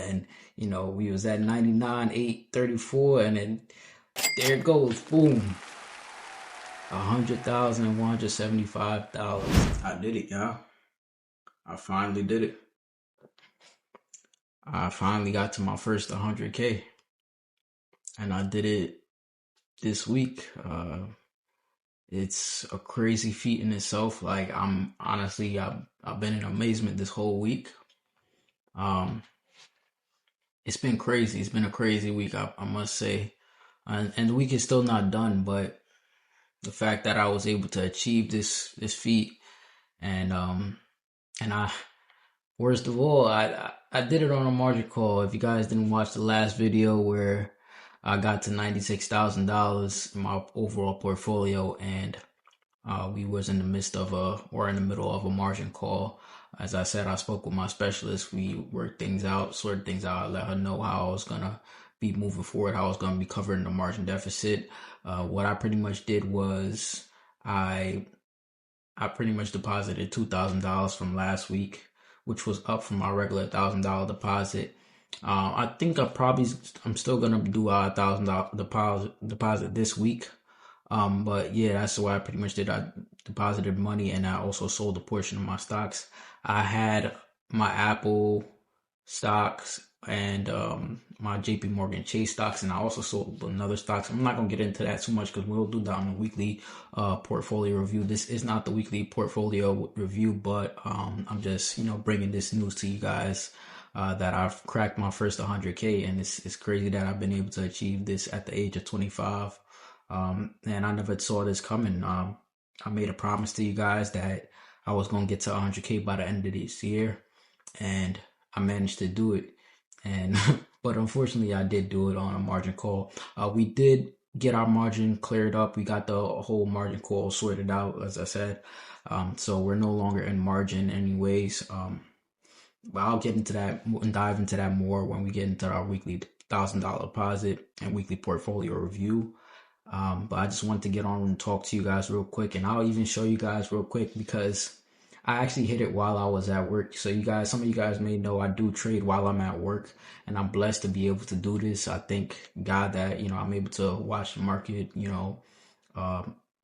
then, we was at 99,834, and then there it goes, boom, $100,175. I did it, y'all. I finally did it. I finally got to my first 100K, and I did it this week. It's a crazy feat in itself. Like, I've been in amazement this whole week. It's been crazy. It's been a crazy week, I must say. And the week is still not done, but the fact that I was able to achieve this feat, and I worst of all, I did it on a margin call. If you guys didn't watch the last video where I got to $96,000 in my overall portfolio, and we was in the middle of a margin call. As I said, I spoke with my specialist. We worked things out, sorted things out. I let her know how I was gonna be moving forward, how I was gonna be covering the margin deficit. What I pretty much did was I pretty much deposited $2,000 from last week, which was up from my regular $1,000 deposit. I think I'm still gonna do a $1,000 deposit this week. But yeah, that's what I pretty much did. I deposited money, and I also sold a portion of my stocks. I had my Apple stocks and my JP Morgan Chase stocks, and I also sold another stocks. I'm not gonna get into that too much because we'll do that on the weekly portfolio review. This is not the weekly portfolio review, but I'm just bringing this news to you guys that I've cracked my first 100K, and it's crazy that I've been able to achieve this at the age of 25. And I never saw this coming. I made a promise to you guys that I was going to get to 100K by the end of this year, and I managed to do it. And but unfortunately, I did do it on a margin call. We did get our margin cleared up. We got the whole margin call sorted out, as I said. So we're no longer in margin anyways. But I'll get into that and dive into that more when we get into our weekly $1,000 deposit and weekly portfolio review. But I just wanted to get on and talk to you guys real quick, and I'll even show you guys real quick because I actually hit it while I was at work. So some of you guys may know I do trade while I'm at work, and I'm blessed to be able to do this. I thank God that, I'm able to watch the market,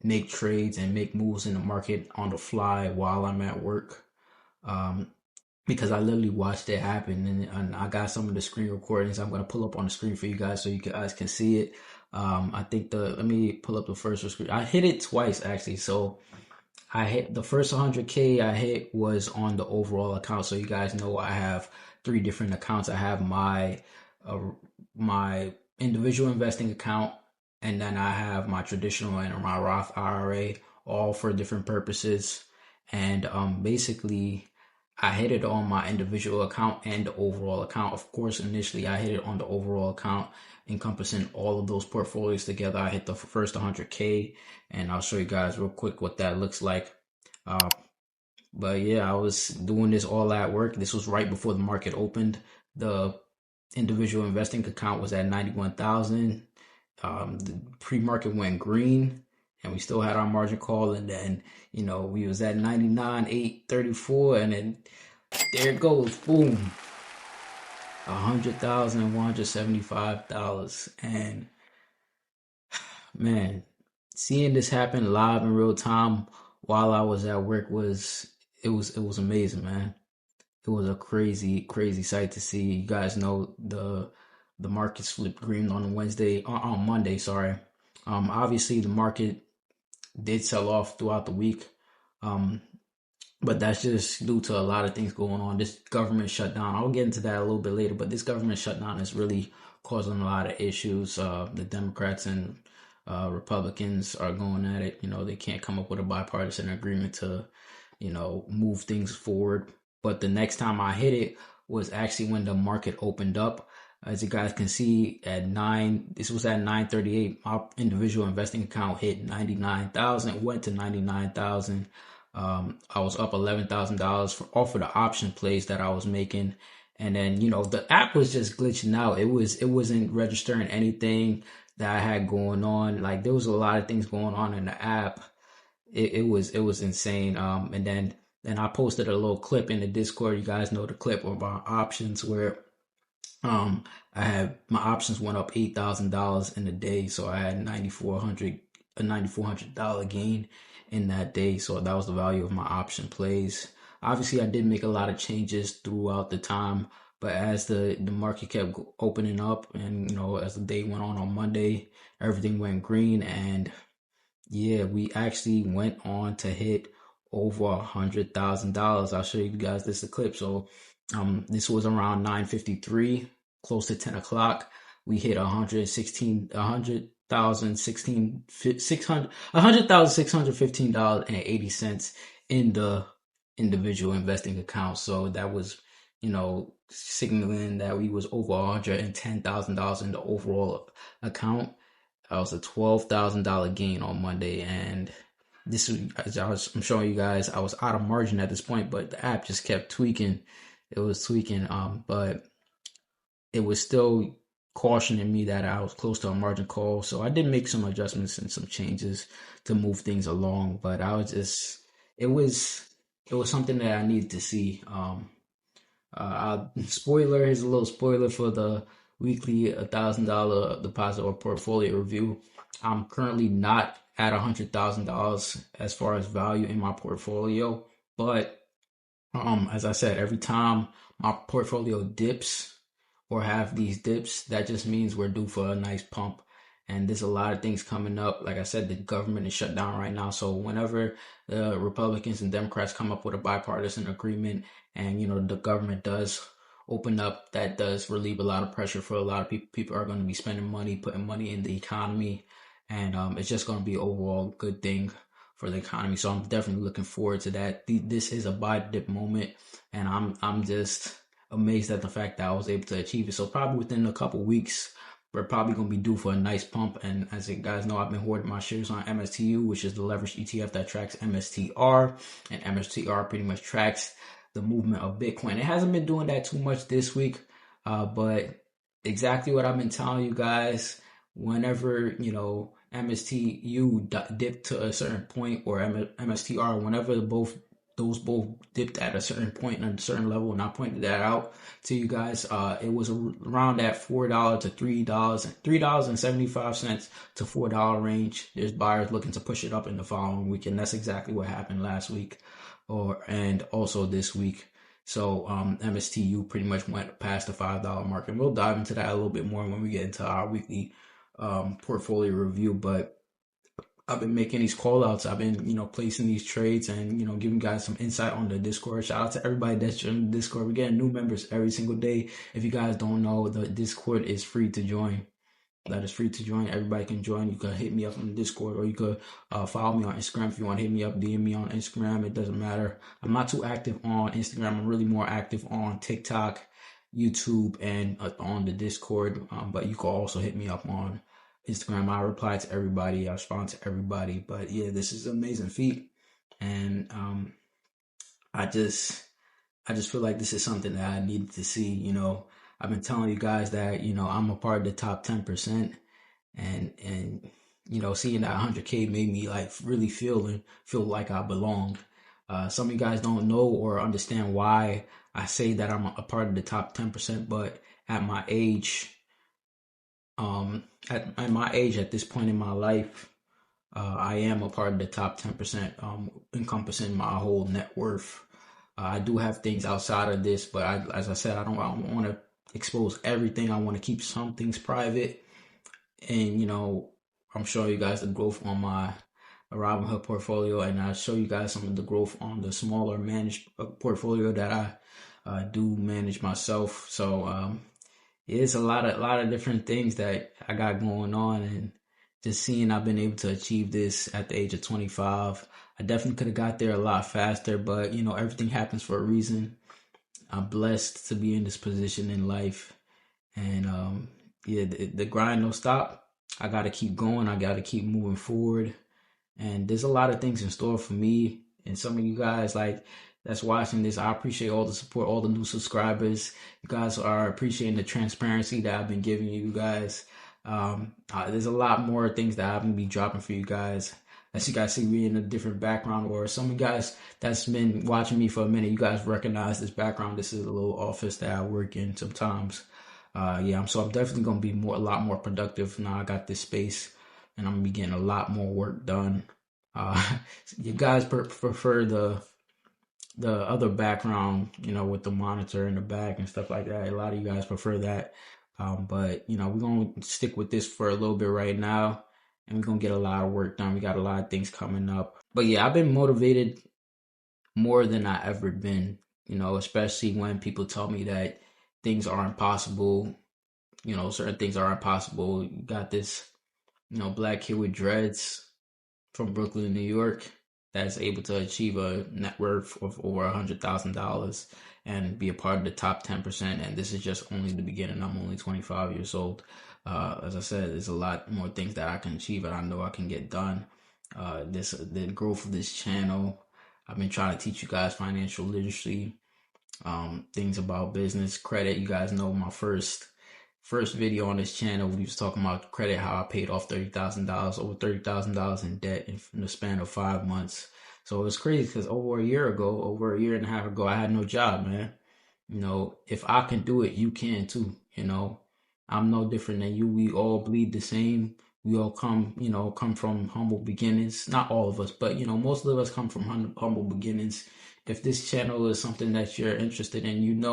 make trades and make moves in the market on the fly while I'm at work. Because I literally watched it happen, and I got some of the screen recordings I'm going to pull up on the screen for you guys so you guys can see it. I think let me pull up the first screen. I hit it twice actually. So I hit the first 100K I hit was on the overall account. So you guys know I have 3 different accounts. I have my individual investing account, and then I have my traditional and my Roth IRA, all for different purposes. And basically, I hit it on my individual account and the overall account. Of course, initially I hit it on the overall account, encompassing all of those portfolios together. I hit the first 100K, and I'll show you guys real quick what that looks like. But yeah, I was doing this all at work. This was right before the market opened. The individual investing account was at 91,000. The pre-market went green, and we still had our margin call, and then we was at 99,834, and then there it goes, boom, $100,175. And man, seeing this happen live in real time while I was at work was amazing, man. It was a crazy sight to see. You guys know the markets flipped green on Monday, sorry. Obviously the market did sell off throughout the week. But that's just due to a lot of things going on. This government shutdown, I'll get into that a little bit later, but this government shutdown is really causing a lot of issues. The Democrats and Republicans are going at it. They can't come up with a bipartisan agreement to, move things forward. But the next time I hit it was actually when the market opened up. As you guys can see, this was at 9:38. My individual investing account hit 99,000, went to 99,000. I was up $11,000 off of the option plays that I was making. And then, the app was just glitching out. It wasn't registering anything that I had going on. Like, there was a lot of things going on in the app. It was insane. And then I posted a little clip in the Discord. You guys know the clip of our options where Um, I had my options went up $8,000 in a day, so I had $9,400 gain in that day. So that was the value of my option plays. Obviously, I did make a lot of changes throughout the time, but as the market kept opening up, and as the day went on Monday, everything went green, and yeah, we actually went on to hit over $100,000. I'll show you guys this clip. So, this was around 9:53, close to 10 o'clock. We hit 116, 100,615 dollars and 80 cents in the individual investing account. So that was, signaling that we was over $110,000 in the overall account. I was a $12,000 gain on Monday, and this was, I'm showing you guys, I was out of margin at this point, but the app just kept tweaking. It was tweaking, but it was still cautioning me that I was close to a margin call. So I did make some adjustments and some changes to move things along, but I was just, it was, it was something that I needed to see. Spoiler, here's a little spoiler for the weekly $1,000 deposit or portfolio review. I'm currently not at $100,000 as far as value in my portfolio, but as I said, every time my portfolio dips or have these dips, that just means we're due for a nice pump. And there's a lot of things coming up. Like I said, the government is shut down right now. So whenever the Republicans and Democrats come up with a bipartisan agreement and, the government does open up, that does relieve a lot of pressure for a lot of people. People are going to be spending money, putting money in the economy. And it's just going to be overall good thing for the economy. So I'm definitely looking forward to that. This is a buy dip moment, and I'm just amazed at the fact that I was able to achieve it. So probably within a couple weeks, we're probably going to be due for a nice pump. And as you guys know, I've been hoarding my shares on MSTU, which is the leveraged ETF that tracks MSTR, and MSTR pretty much tracks the movement of Bitcoin. It hasn't been doing that too much this week, but exactly what I've been telling you guys. Whenever MSTU dipped to a certain point, or MSTR, whenever those both dipped at a certain point and a certain level, and I pointed that out to you guys. It was around that $4 to $3.75 to $4 range. There's buyers looking to push it up in the following week, and that's exactly what happened last week, and also this week. So MSTU pretty much went past the $5 mark, and we'll dive into that a little bit more when we get into our weekly portfolio review. But I've been making these call outs. I've been, placing these trades and, giving guys some insight on the Discord. Shout out to everybody that's joining the Discord. We're getting new members every single day. If you guys don't know, the Discord is free to join. That is free to join. Everybody can join. You can hit me up on the Discord, or you could follow me on Instagram if you want to hit me up, DM me on Instagram. It doesn't matter. I'm not too active on Instagram. I'm really more active on TikTok, YouTube, and on the Discord. But you can also hit me up on Instagram. I reply to everybody. I respond to everybody. But yeah, this is an amazing feat, and I just feel like this is something that I needed to see. I've been telling you guys that I'm a part of the top 10%, and seeing that 100K made me like really feel like I belonged. Some of you guys don't know or understand why I say that I'm a part of the top 10%, but at my age, at this point in my life, I am a part of the top 10%, encompassing my whole net worth. I do have things outside of this, but as I said, I don't want to expose everything. I want to keep some things private. And, I'm showing you guys the growth on my Robinhood portfolio, and I'll show you guys some of the growth on the smaller managed portfolio that I do manage myself. So, it's a lot of different things that I got going on, and just seeing I've been able to achieve this at the age of 25. I definitely could have got there a lot faster, but everything happens for a reason. I'm blessed to be in this position in life, and yeah, the grind don't stop. I got to keep going. I got to keep moving forward, and there's a lot of things in store for me and some of you guys that's watching this. I appreciate all the support, all the new subscribers. You guys are appreciating the transparency that I've been giving you guys. There's a lot more things that I'm gonna be dropping for you guys. As you guys see me in a different background, or some of you guys that's been watching me for a minute, you guys recognize this background. This is a little office that I work in sometimes. So I'm definitely gonna be a lot more productive now. I got this space, and I'm gonna be getting a lot more work done. Uh, you guys prefer the other background, with the monitor in the back and stuff like that. A lot of you guys prefer that. But we're gonna stick with this for a little bit right now, and we're gonna get a lot of work done. We got a lot of things coming up. But yeah, I've been motivated more than I ever been, especially when people tell me that things are impossible, certain things are impossible. You got this, black kid with dreads from Brooklyn, New York, that's able to achieve a net worth of over $100,000 and be a part of the top 10%. And this is just only the beginning. I'm only 25 years old. As I said, there's a lot more things that I can achieve and I know I can get done. The growth of this channel. I've been trying to teach you guys financial literacy, things about business, credit. You guys know my first video on this channel, we was talking about credit, how I paid off $30,000, over $30,000 in debt in the span of 5 months. So it was crazy because over a year and a half ago, I had no job, man. If I can do it, you can too. I'm no different than you. We all bleed the same. We all come from humble beginnings. Not all of us, but most of us come from humble beginnings. If this channel is something that you're interested in,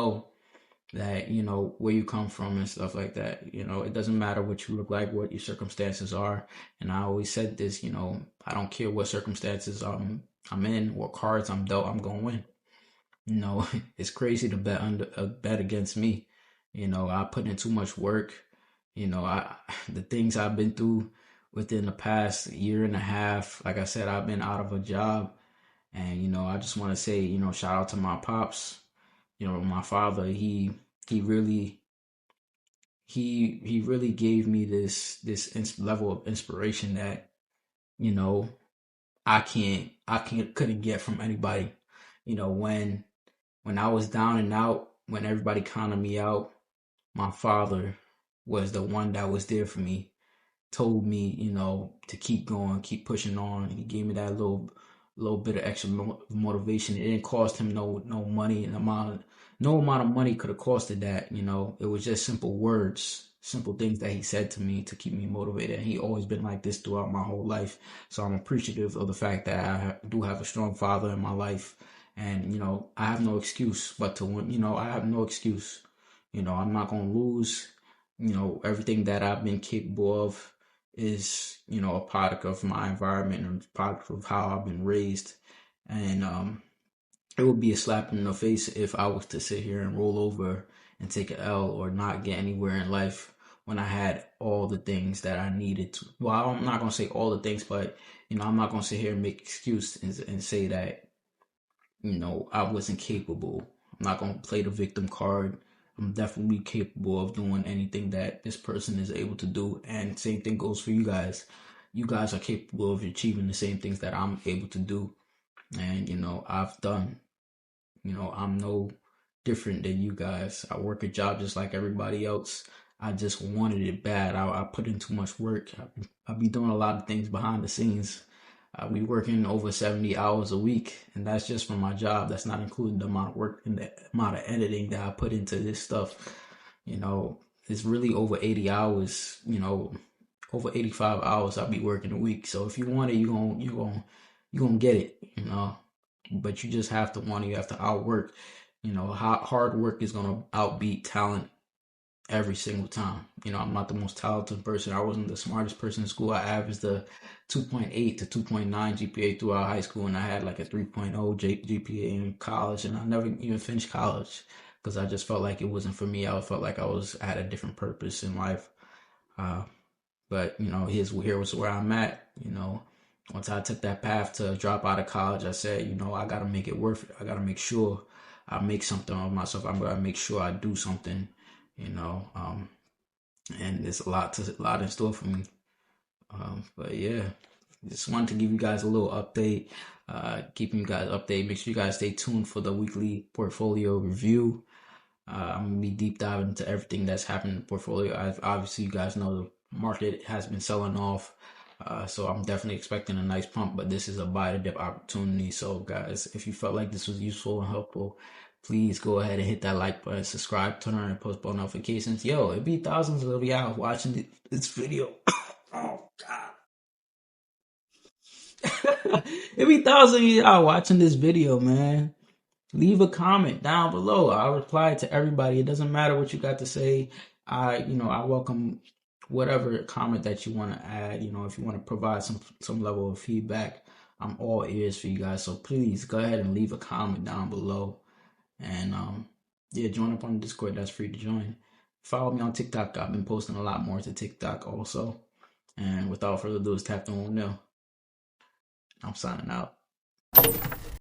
that where you come from and stuff like that. It doesn't matter what you look like, what your circumstances are. And I always said this, I don't care what circumstances I'm in, what cards I'm dealt, I'm gonna win. It's crazy to bet against me. I put in too much work. I the things I've been through within the past year and a half. Like I said, I've been out of a job, and I just want to say, shout out to my pops. My father, he really he really gave me this level of inspiration that you know I couldn't get from anybody. When I was down and out, when everybody counted me out, my father was the one that was there for me, told me, to keep going, keep pushing on. He gave me that little bit of extra motivation. It didn't cost him no money, and no amount of money could have costed that. It was just simple words, simple things that he said to me to keep me motivated. And he always been like this throughout my whole life. So I'm appreciative of the fact that I do have a strong father in my life, and I have no excuse but to win. I have no excuse. I'm not gonna lose. Everything that I've been capable of is, a product of my environment and a product of how I've been raised. And it would be a slap in the face if I was to sit here and roll over and take an L or not get anywhere in life when I had all the things that I needed to. Well, I'm not gonna say all the things, but I'm not gonna sit here and make excuses and say that I wasn't capable. I'm not gonna play the victim card. I'm definitely capable of doing anything that this person is able to do. And same thing goes for you guys. You guys are capable of achieving the same things that I'm able to do. And, I've done. I'm no different than you guys. I work a job just like everybody else. I just wanted it bad. I put in too much work. I be doing a lot of things behind the scenes. I be working over 70 hours a week, and that's just for my job. That's not including the amount of work and the amount of editing that I put into this stuff. It's really over 80 hours, over 85 hours I'll be working a week. So if you want it, you gonna get it. But you just have to want it. You have to outwork. Hard work is gonna outbeat talent every single time. I'm not the most talented person. I wasn't the smartest person in school. I averaged a 2.8 to 2.9 GPA throughout high school, and I had like a 3.0 GPA in college, and I never even finished college because I just felt like it wasn't for me. I felt like I had a different purpose in life. But here was where I'm at. Once I took that path to drop out of college, I said, I gotta make it worth it. I gotta make sure I make something of myself. I'm gonna make sure I do something. And there's a lot in store for me. But yeah, just wanted to give you guys a little update, keeping you guys updated. Make sure you guys stay tuned for the weekly portfolio review. I'm gonna be deep diving into everything that's happened in the portfolio. Obviously, you guys know the market has been selling off, so I'm definitely expecting a nice pump. But this is a buy to dip opportunity. So, guys, if you felt like this was useful and helpful, please go ahead and hit that like button, subscribe, turn on your post bell notifications. Yo, it be thousands of y'all watching this video. Oh God. It be thousands of y'all watching this video, man. Leave a comment down below. I'll reply to everybody. It doesn't matter what you got to say. I welcome whatever comment that you want to add. If you want to provide some level of feedback, I'm all ears for you guys. So please go ahead and leave a comment down below. And yeah, join up on the Discord. That's free to join. Follow me on TikTok. I've been posting a lot more to TikTok also. And without further ado, it's Tap the One Nil. I'm signing out.